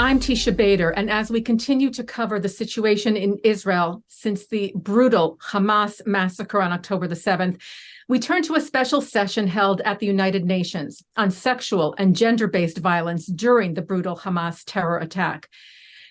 I'm Tisha Bader, and as we continue to cover the situation in Israel since the brutal Hamas massacre on October the 7th, we turn to a special session held at the United Nations on sexual and gender-based violence during the brutal Hamas terror attack.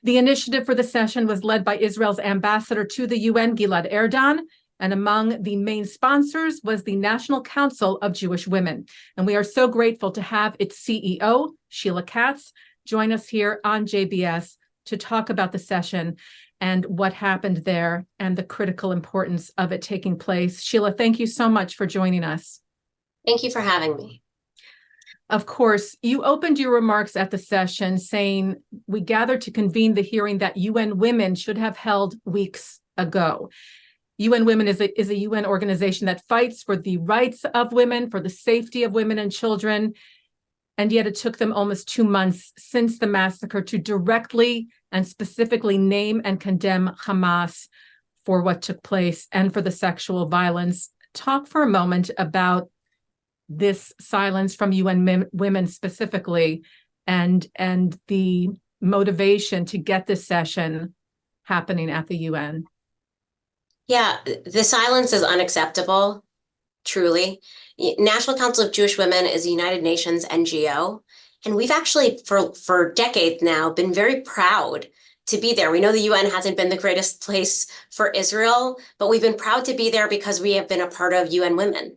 The initiative for the session was led by Israel's ambassador to the UN, Gilad Erdan, and among the main sponsors was the National Council of Jewish Women. And we are so grateful to have its CEO, Sheila Katz, join us here on JBS to talk about the session and what happened there and the critical importance of it taking place. Sheila, thank you so much for joining us. Thank you for having me. Of course, you opened your remarks at the session saying, we gathered to convene the hearing that UN Women should have held weeks ago. UN Women is a UN organization that fights for the rights of women, for the safety of women and children. And yet it took them almost 2 months since the massacre to directly and specifically name and condemn Hamas for what took place and for the sexual violence. Talk for a moment about this silence from UN Women specifically and the motivation to get this session happening at the UN. Yeah, the silence is unacceptable, truly. National Council of Jewish Women is a United Nations NGO, and we've actually, for decades now, been very proud to be there. We know the UN hasn't been the greatest place for Israel, but we've been proud to be there because we have been a part of UN Women.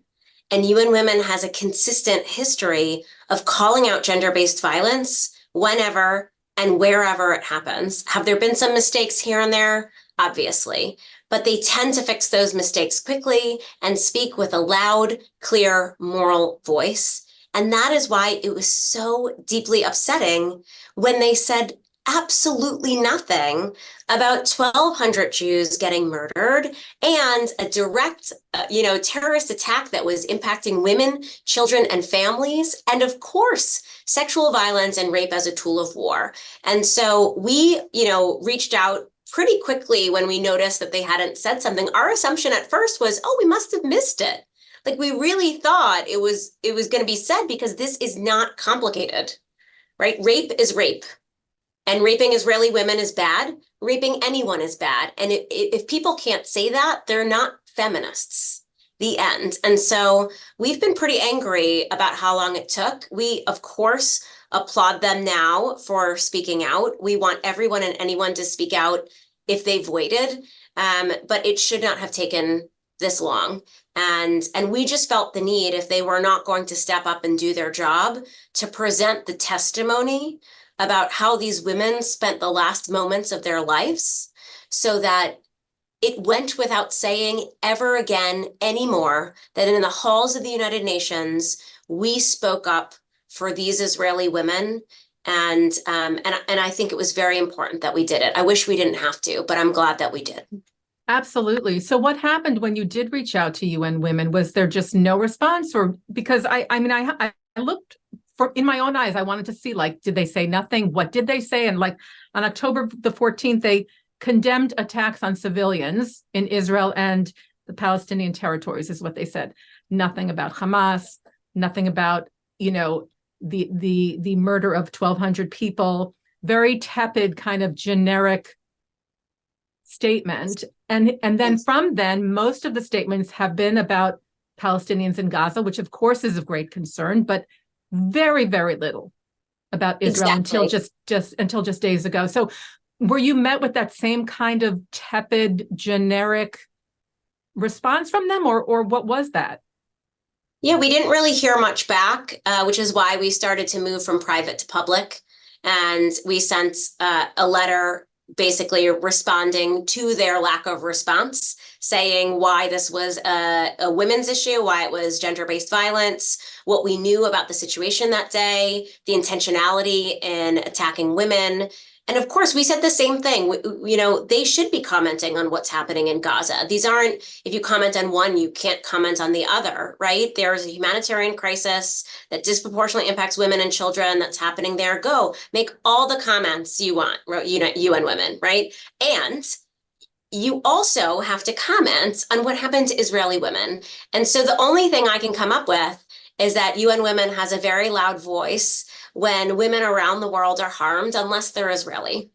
And UN Women has a consistent history of calling out gender-based violence whenever and wherever it happens. Have there been some mistakes here and there? Obviously. But they tend to fix those mistakes quickly and speak with a loud, clear, moral voice. And that is why it was so deeply upsetting when they said absolutely nothing about 1,200 Jews getting murdered and a direct, terrorist attack that was impacting women, children, and families. And of course, sexual violence and rape as a tool of war. And so we, reached out pretty quickly when we noticed that they hadn't said something. Our assumption at first was, we must have missed it. Like we really thought it was going to be said because this is not complicated, right? Rape is rape. And raping Israeli women is bad. Raping anyone is bad. And if people can't say that, they're not feminists. The end. And so we've been pretty angry about how long it took. We, of course, applaud them now for speaking out. We want everyone and anyone to speak out if they've waited, but it should not have taken this long. And we just felt the need, if they were not going to step up and do their job, to present the testimony about how these women spent the last moments of their lives so that it went without saying ever again anymore that in the halls of the United Nations, we spoke up for these Israeli women. And I think it was very important that we did it. I wish we didn't have to, but I'm glad that we did. Absolutely. So what happened when you did reach out to UN Women? Was there just no response? Or because I looked in my own eyes, I wanted to see, did they say nothing? What did they say? And on October the 14th, they condemned attacks on civilians in Israel and the Palestinian territories is what they said. Nothing about Hamas, nothing about, the murder of 1,200 people, very tepid kind of generic statement. And then from then, most of the statements have been about Palestinians in Gaza, which of course is of great concern, but very, very little about Israel until just days ago. So were you met with that same kind of tepid, generic response from them, or what was that? Yeah, we didn't really hear much back, which is why we started to move from private to public. And we sent a letter basically responding to their lack of response, saying why this was a women's issue, why it was gender-based violence, what we knew about the situation that day, the intentionality in attacking women. And of course, we said the same thing. They should be commenting on what's happening in Gaza. These aren't, if you comment on one, you can't comment on the other, right? There's a humanitarian crisis that disproportionately impacts women and children that's happening there. Go make all the comments you want, UN Women, right? And you also have to comment on what happened to Israeli women. And so the only thing I can come up with is that UN Women has a very loud voice when women around the world are harmed, unless they're Israeli.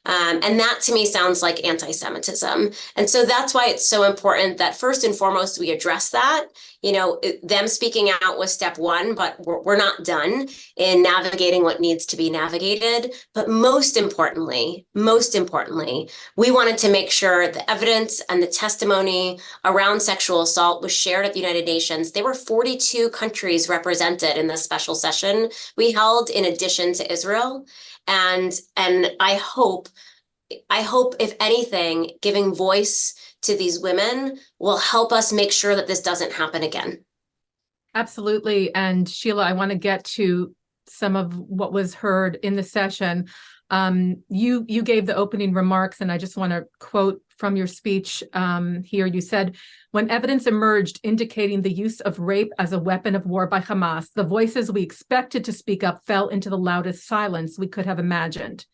And that to me sounds like anti-Semitism. And so that's why it's so important that first and foremost, we address that. Them speaking out was step one, but we're not done in navigating what needs to be navigated. But most importantly, we wanted to make sure the evidence and the testimony around sexual assault was shared at the United Nations. There were 42 countries represented in this special session we held in addition to Israel. And I hope, if anything, giving voice to these women will help us make sure that this doesn't happen again. Absolutely. And Sheila, I want to get to some of what was heard in the session. You gave the opening remarks, and I just want to quote from your speech here. You said, when evidence emerged indicating the use of rape as a weapon of war by Hamas, the voices we expected to speak up fell into the loudest silence we could have imagined.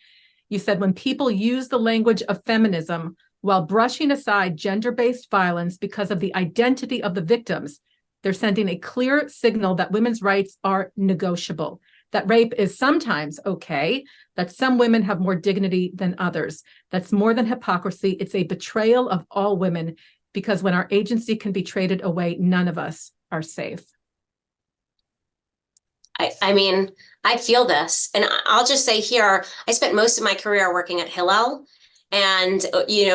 You said, when people use the language of feminism while brushing aside gender-based violence because of the identity of the victims, they're sending a clear signal that women's rights are negotiable, that rape is sometimes okay, that some women have more dignity than others. That's more than hypocrisy. It's a betrayal of all women, because when our agency can be traded away, none of us are safe. I mean, I feel this, and I'll just say here, I spent most of my career working at Hillel, and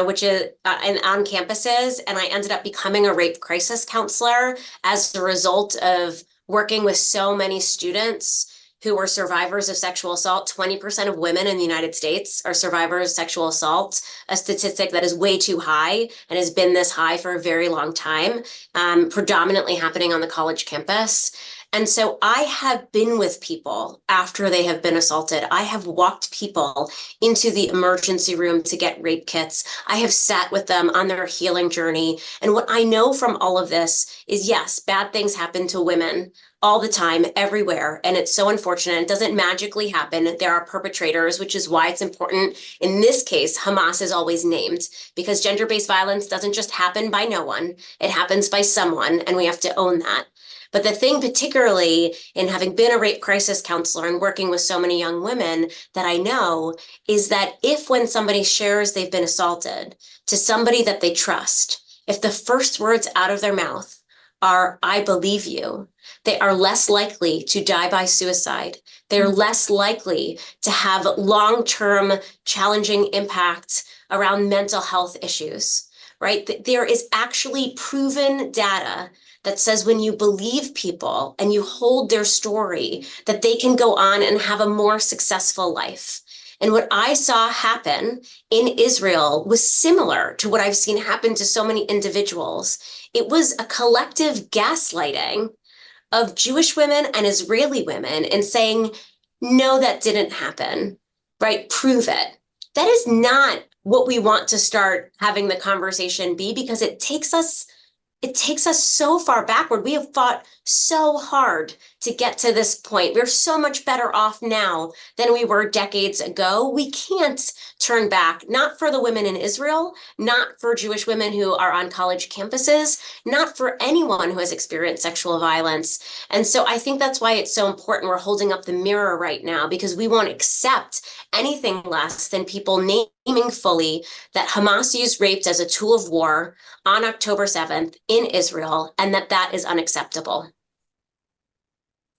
which is on campuses, and I ended up becoming a rape crisis counselor as a result of working with so many students who were survivors of sexual assault. 20% of women in the United States are survivors of sexual assault, a statistic that is way too high and has been this high for a very long time, predominantly happening on the college campus. And so I have been with people after they have been assaulted. I have walked people into the emergency room to get rape kits. I have sat with them on their healing journey. And what I know from all of this is, yes, bad things happen to women all the time, everywhere. And it's so unfortunate. It doesn't magically happen. There are perpetrators, which is why it's important. In this case, Hamas is always named, because gender-based violence doesn't just happen by no one. It happens by someone, and we have to own that. But the thing, particularly in having been a rape crisis counselor and working with so many young women, that I know is that if, when somebody shares they've been assaulted to somebody that they trust, if the first words out of their mouth are, "I believe you," they are less likely to die by suicide. They're less likely to have long-term challenging impacts around mental health issues, right? There is actually proven data that says when you believe people and you hold their story, that they can go on and have a more successful life. And what I saw happen in Israel was similar to what I've seen happen to so many individuals. It was a collective gaslighting of Jewish women and Israeli women and saying, no, that didn't happen, right? Prove it. That is not what we want to start having the conversation be, because it takes us so far backward. We have fought so hard to get to this point. We're so much better off now than we were decades ago. We can't turn back, not for the women in Israel, not for Jewish women who are on college campuses, not for anyone who has experienced sexual violence. And so I think that's why it's so important we're holding up the mirror right now, because we won't accept anything less than people naming fully that Hamas used rape as a tool of war on October 7th in Israel, and that is unacceptable.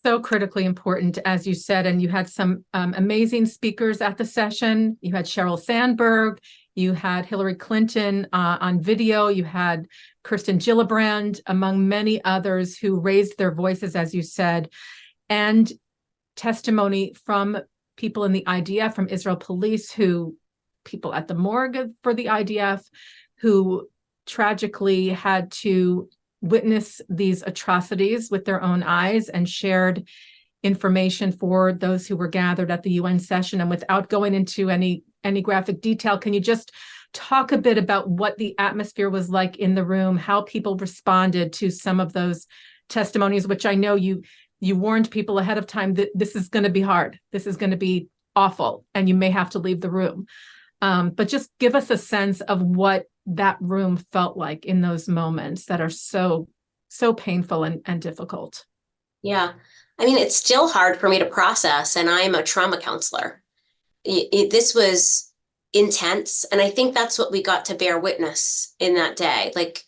So critically important, as you said, and you had some amazing speakers at the session. You had Sheryl Sandberg, you had Hillary Clinton on video, you had Kirsten Gillibrand, among many others who raised their voices, as you said, and testimony from people in the IDF, from Israel police, people at the morgue for the IDF, who tragically had to witness these atrocities with their own eyes and shared information for those who were gathered at the UN session. And without going into any graphic detail, can you just talk a bit about what the atmosphere was like in the room, how people responded to some of those testimonies, which I know you warned people ahead of time that this is going to be hard, this is going to be awful, and you may have to leave the room. But just give us a sense of what that room felt like in those moments that are so painful and difficult. Yeah. I mean, it's still hard for me to process, and I'm a trauma counselor. This was intense. And I think that's what we got to bear witness in that day. Like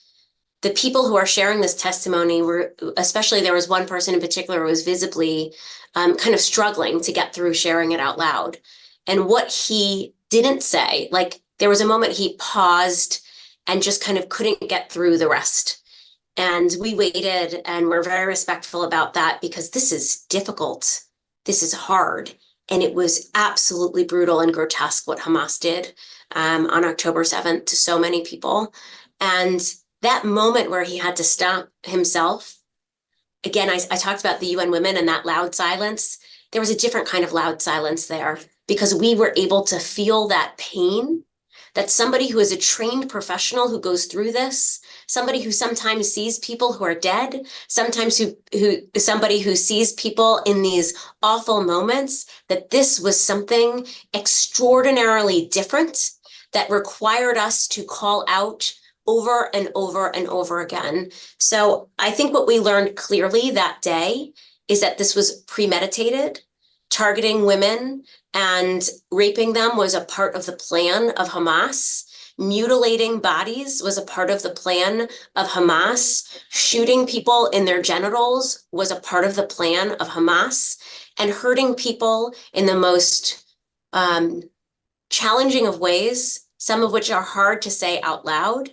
the people who are sharing this testimony were, especially there was one person in particular who was visibly kind of struggling to get through sharing it out loud. And what he didn't say, like there was a moment he paused and just kind of couldn't get through the rest. And we waited and we're very respectful about that because this is difficult. This is hard. And it was absolutely brutal and grotesque what Hamas did on October 7th to so many people. And that moment where he had to stop himself, again, I talked about the UN women and that loud silence. There was a different kind of loud silence there because we were able to feel that pain that somebody who is a trained professional who goes through this, somebody who sometimes sees people who are dead, sometimes somebody who sees people in these awful moments, that this was something extraordinarily different that required us to call out over and over and over again. So I think what we learned clearly that day is that this was premeditated. Targeting women and raping them was a part of the plan of Hamas. Mutilating bodies was a part of the plan of Hamas. Shooting people in their genitals was a part of the plan of Hamas. And hurting people in the most challenging of ways, some of which are hard to say out loud,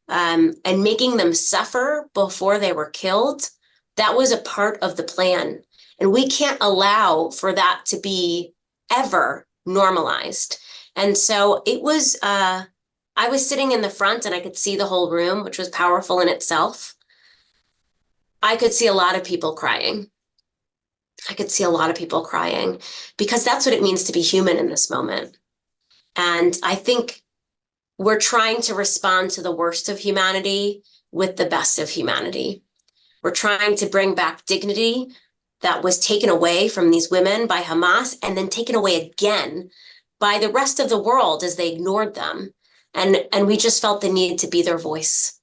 and making them suffer before they were killed, that was a part of the plan. And we can't allow for that to be ever normalized. And so it was, I was sitting in the front and I could see the whole room, which was powerful in itself. I could see a lot of people crying. I could see a lot of people crying because that's what it means to be human in this moment. And I think we're trying to respond to the worst of humanity with the best of humanity. We're trying to bring back dignity that was taken away from these women by Hamas and then taken away again by the rest of the world as they ignored them. And we just felt the need to be their voice.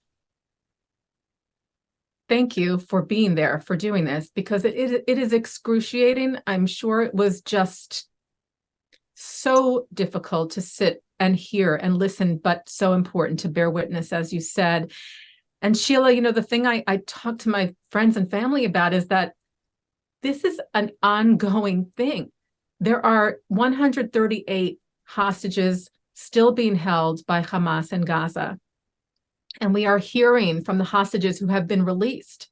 Thank you for being there, for doing this, because it is excruciating. I'm sure it was just so difficult to sit and hear and listen, but so important to bear witness, as you said. And Sheila, the thing I talk to my friends and family about is that this is an ongoing thing. There are 138 hostages still being held by Hamas in Gaza. And we are hearing from the hostages who have been released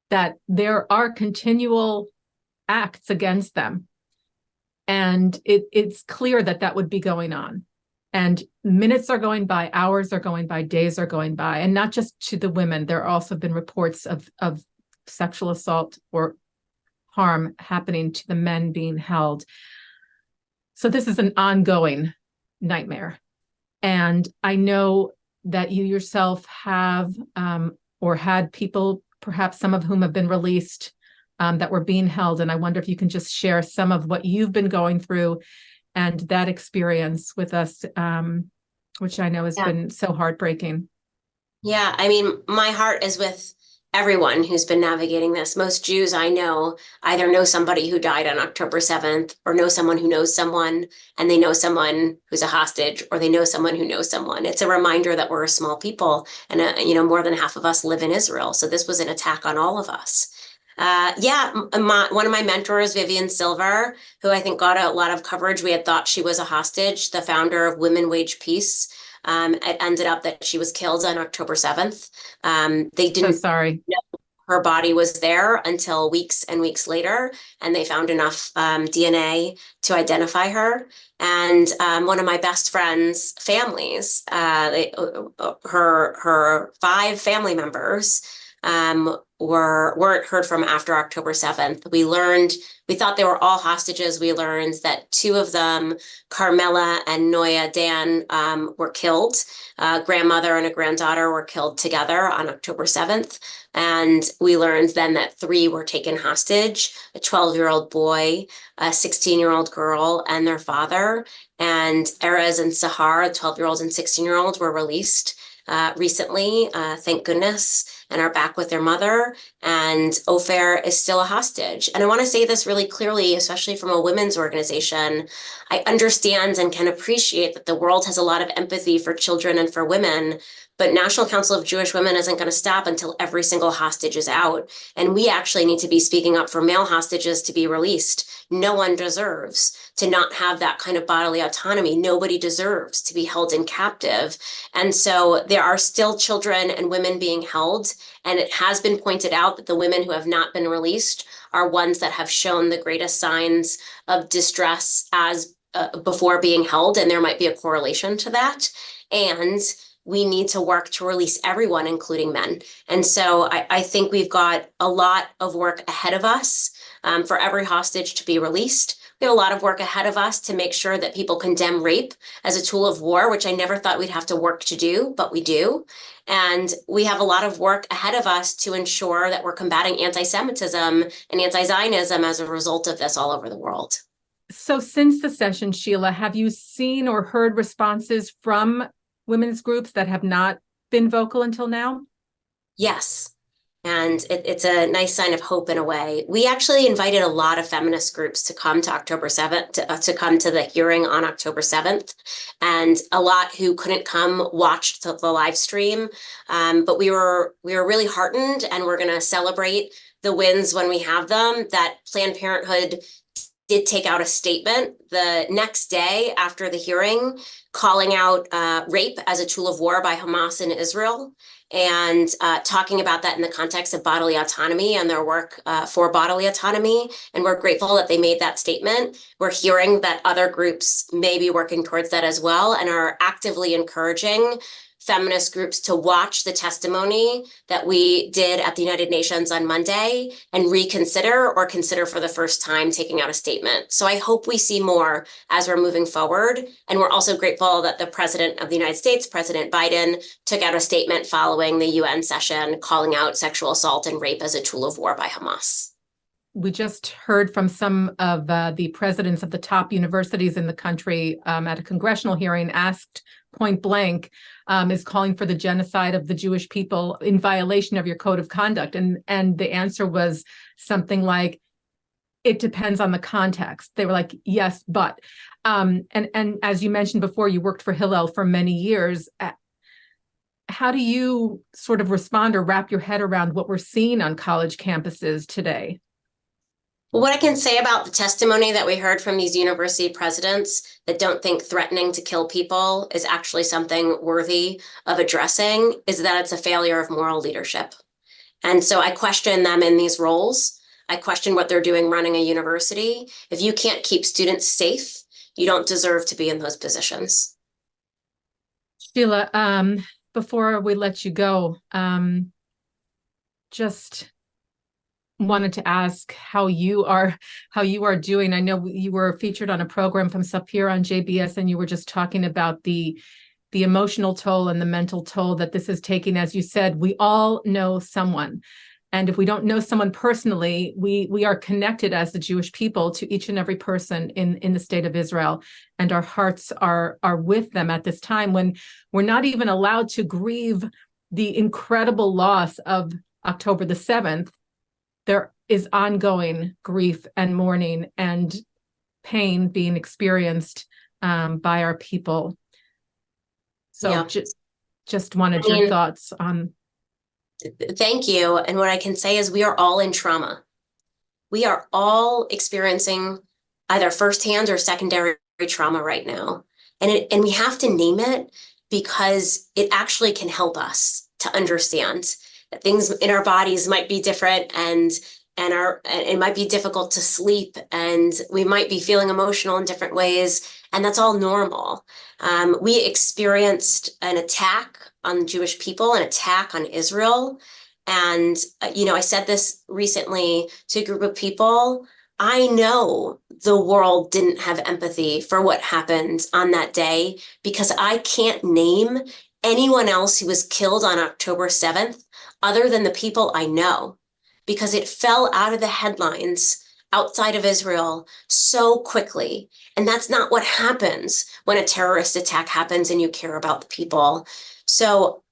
that there are continual acts against them. And it's clear that that would be going on. And minutes are going by, hours are going by, days are going by. And not just to the women, there have also been reports of sexual assault or harm happening to the men being held. So this is an ongoing nightmare. And I know that you yourself have or had people, perhaps some of whom have been released, that were being held. And I wonder if you can just share some of what you've been going through and that experience with us, which I know has been so heartbreaking. Yeah, I mean, my heart is with everyone who's been navigating this. Most Jews I know either know somebody who died on October 7th or know someone who knows someone, and they know someone who's a hostage, or they know someone who knows someone. It's a reminder that we're a small people, and more than half of us live in Israel. So this was an attack on all of us. One of my mentors, Vivian Silver, who I think got a lot of coverage. We had thought she was a hostage, the founder of Women Wage Peace. It ended up that she was killed on October 7th. They didn't know her body was there until weeks and weeks later, and they found enough DNA to identify her. And one of my best friend's families, her 5 family members, weren't heard from after October 7th. We thought they were all hostages. We learned that 2 of them, Carmela and Noya Dan, were killed. A grandmother and a granddaughter were killed together on October 7th. And we learned then that 3 were taken hostage, a 12-year-old boy, a 16-year-old girl, and their father. And Erez and Sahar, a 12-year-old and 16-year-old, were released recently, thank goodness. and are back with their mother, and Ofer is still a hostage. And I want to say this really clearly, especially from a women's organization. I understand and can appreciate that the world has a lot of empathy for children and for women, but National Council of Jewish Women isn't going to stop until every single hostage is out. And we actually need to be speaking up for male hostages to be released. No one deserves to not have that kind of bodily autonomy. Nobody deserves to be held in captive. And so there are still children and women being held. And it has been pointed out that the women who have not been released are ones that have shown the greatest signs of distress as before being held. And there might be a correlation to that. And we need to work to release everyone, including men. And so I think we've got a lot of work ahead of us for every hostage to be released. We have a lot of work ahead of us to make sure that people condemn rape as a tool of war, which I never thought we'd have to work to do, but we do. And we have a lot of work ahead of us to ensure that we're combating anti-Semitism and anti-Zionism as a result of this all over the world. So since the session, Sheila, have you seen or heard responses from women's groups that have not been vocal until now? Yes. And it's a nice sign of hope in a way. We actually invited a lot of feminist groups to come to October 7th, to come to the hearing on October 7th. And a lot who couldn't come watched the live stream. But we were really heartened, and we're going to celebrate the wins when we have them. That Planned Parenthood did take out a statement the next day after the hearing, calling out rape as a tool of war by Hamas in Israel, and talking about that in the context of bodily autonomy and their work for bodily autonomy. And we're grateful that they made that statement. We're hearing that other groups may be working towards that as well, and are actively encouraging feminist groups to watch the testimony that we did at the United Nations on Monday and reconsider or consider for the first time taking out a statement. So I hope we see more as we're moving forward. And we're also grateful that the President of the United States, President Biden, took out a statement following the UN session calling out sexual assault and rape as a tool of war by Hamas. We just heard from some of the presidents of the top universities in the country at a congressional hearing, asked point blank, is calling for the genocide of the Jewish people in violation of your code of conduct. And the answer was something like, it depends on the context. They were like, yes, but. And as you mentioned before, you worked for Hillel for many years. How do you sort of respond or wrap your head around what we're seeing on college campuses today? Well, what I can say about the testimony that we heard from these university presidents that don't think threatening to kill people is actually something worthy of addressing is that it's a failure of moral leadership. And so I question them in these roles. I question what they're doing running a university. If you can't keep students safe, you don't deserve to be in those positions. Sheila, before we let you go, just wanted to ask how you are doing. I know you were featured on a program from Sapir on JBS, and you were just talking about the emotional toll and the mental toll that this is taking. As you said, we all know someone. And if we don't know someone personally, we are connected as the Jewish people to each and every person in the state of Israel. And our hearts are with them at this time when we're not even allowed to grieve the incredible loss of October the 7th. There is ongoing grief and mourning and pain being experienced by our people. So yeah. just wanted your thoughts on. Thank you. And what I can say is we are all in trauma. We are all experiencing either firsthand or secondary trauma right now. And we have to name it because it actually can help us to understand that things in our bodies might be different and it might be difficult to sleep, and we might be feeling emotional in different ways, and that's all normal. We experienced an attack on Jewish people, an attack on Israel. And, I said this recently to a group of people. I know the world didn't have empathy for what happened on that day because I can't name anyone else who was killed on October 7th other than the people I know, because it fell out of the headlines outside of Israel so quickly. And that's not what happens when a terrorist attack happens and you care about the people. So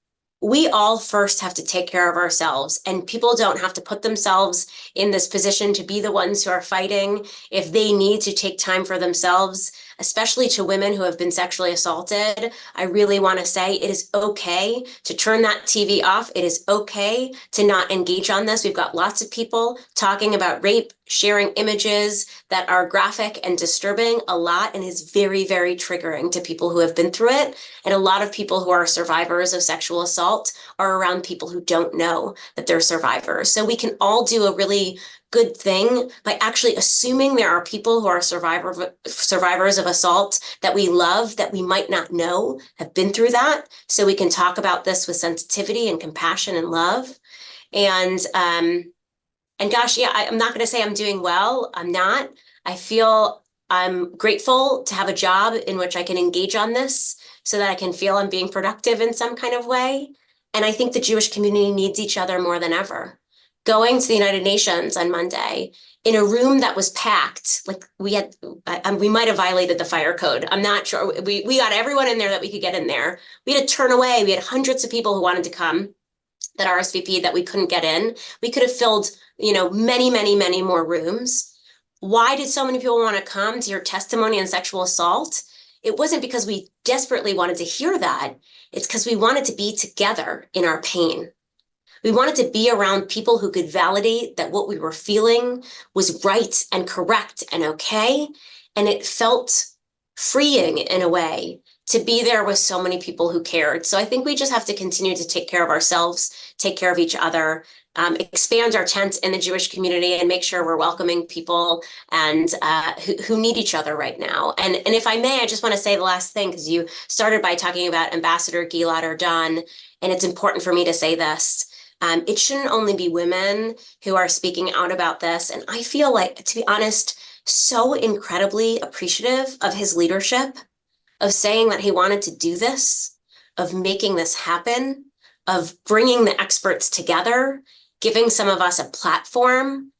we all first have to take care of ourselves, and people don't have to put themselves in this position to be the ones who are fighting if they need to take time for themselves, especially to women who have been sexually assaulted. I really want to say it is okay to turn that TV off. It is okay to not engage on this. We've got lots of people talking about rape, sharing images that are graphic and disturbing a lot, and is very, very triggering to people who have been through it. And a lot of people who are survivors of sexual assault are around people who don't know that they're survivors. So we can all do a really good thing by actually assuming there are people who are survivors of assault that we love, that we might not know have been through that. So we can talk about this with sensitivity and compassion and love. And gosh, yeah, I'm not going to say I'm doing well. I'm not. I feel I'm grateful to have a job in which I can engage on this so that I can feel I'm being productive in some kind of way. And I think the Jewish community needs each other more than ever. Going to the United Nations on Monday in a room that was packed, like we might have violated the fire code. I'm not sure. We got everyone in there that we could get in there. We had to turn away. We had hundreds of people who wanted to come that RSVP'd that we couldn't get in. We could have filled, many, many, many more rooms. Why did so many people want to come to your testimony on sexual assault? It wasn't because we desperately wanted to hear that. It's because we wanted to be together in our pain. We wanted to be around people who could validate that what we were feeling was right and correct and okay. And it felt freeing in a way to be there with so many people who cared. So I think we just have to continue to take care of ourselves, take care of each other, expand our tent in the Jewish community, and make sure we're welcoming people and who need each other right now. And if I may, I just want to say the last thing, because you started by talking about Ambassador Gilad Erdan, and it's important for me to say this. It shouldn't only be women who are speaking out about this. And I feel like, to be honest, so incredibly appreciative of his leadership, of saying that he wanted to do this, of making this happen, of bringing the experts together, giving some of us a platform.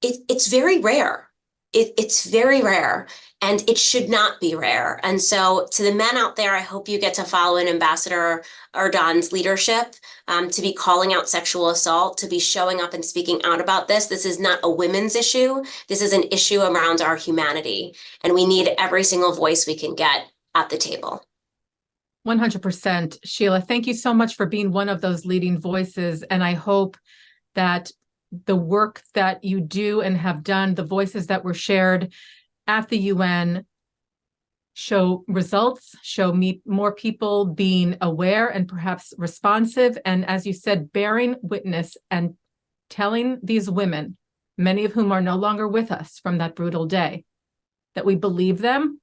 It's very rare. It's very rare, and it should not be rare. And so to the men out there, I hope you get to follow in Ambassador Erdan's leadership, to be calling out sexual assault, to be showing up and speaking out about this. This is not a women's issue. This is an issue around our humanity, and we need every single voice we can get at the table. 100%. Sheila, thank you so much for being one of those leading voices. And I hope that the work that you do and have done, the voices that were shared at the UN, show results, show more people being aware and perhaps responsive. And as you said, bearing witness and telling these women, many of whom are no longer with us from that brutal day, that we believe them,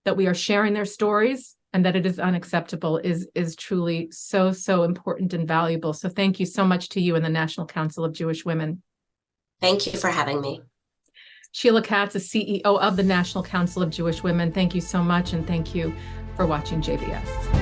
that we are sharing their stories, and that it is unacceptable is truly so, so important and valuable. So thank you so much to you and the National Council of Jewish Women. Thank you for having me. Sheila Katz is CEO of the National Council of Jewish Women. Thank you so much, and thank you for watching JBS.